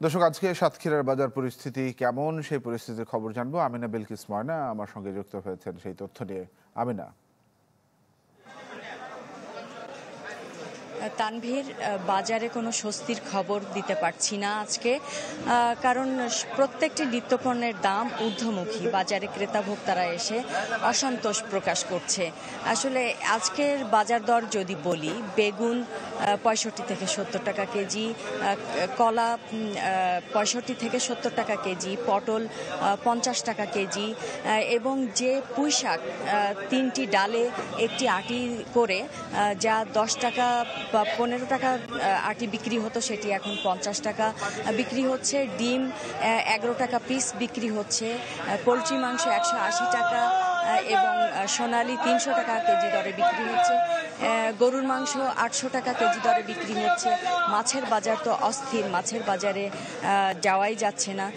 দর্শক, আজকে সাতক্ষীরার বাজার পরিস্থিতি কেমন, সেই পরিস্থিতির খবর জানবো। আমিনা বিলকিস ময়না আমার সঙ্গে যুক্ত হয়েছেন সেই তথ্য নিয়ে। আমিনা। তানভীর, বাজারে কোনো স্বস্তির খবর দিতে পারছি না আজকে, কারণ প্রত্যেকটি নিত্যপণ্যের দাম ঊর্ধ্বমুখী। বাজারে ক্রেতা ভোক্তারা এসে অসন্তোষ প্রকাশ করছে। আসলে আজকের বাজার দর যদি বলি, বেগুন 65 থেকে 70 টাকা কেজি, কলা 65 থেকে 70 টাকা কেজি, পটল 50 টাকা কেজি, এবং যে পুঁই শাক 3টি ডালে একটি আটি করে যা 10 টাকা বা 15 টাকা আটি বিক্রি হতো, সেটি এখন 50 টাকা বিক্রি হচ্ছে। ডিম 11 টাকা পিস বিক্রি হচ্ছে। পোলট্রি মাংস 180 টাকা এবং সোনালী 300 টাকা কেজি দরে বিক্রি হচ্ছে। গরুর মাংস 800 টাকা কেজি দরে বিক্রি হচ্ছে। মাছের বাজার তো অস্থির, মাছের বাজারে যাওয়াই যাচ্ছে না।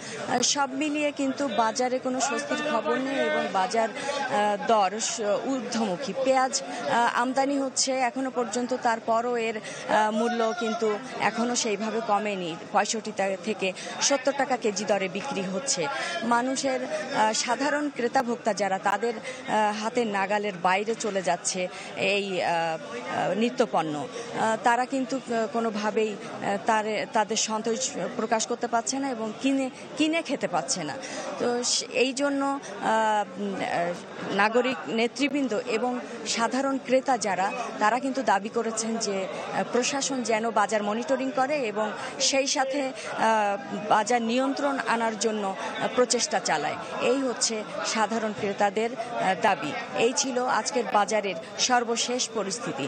সব মিলিয়ে কিন্তু বাজারে কোনো স্বস্তির খবর নেই এবং বাজার দর ঊর্ধ্বমুখী। পেঁয়াজ আমদানি হচ্ছে এখনো পর্যন্ত, তারপরও এর মূল্য কিন্তু এখনো সেইভাবে কমেনি। 65 টাকা থেকে 70 টাকা কেজি দরে বিক্রি হচ্ছে। মানুষের সাধারণ ক্রেতা ভোক্তা যারা, তাদের হাতের নাগালের বাইরে চলে যাচ্ছে এই নিত্যপণ্য। তারা কিন্তু কোনোভাবেই তাদের সন্তোষ প্রকাশ করতে পারছে না এবং কিনে খেতে পাচ্ছে না। তো এই জন্য নাগরিক নেতৃবৃন্দ এবং সাধারণ ক্রেতা যারা, তারা কিন্তু দাবি করেছেন যে প্রশাসন যেন বাজার মনিটরিং করে এবং সেই সাথে বাজার নিয়ন্ত্রণ আনার জন্য প্রচেষ্টা চালায়। এই হচ্ছে সাধারণ ক্রেতাদের দাবি। এই ছিল আজকের বাজারের সর্বশেষ পরিস্থিতি।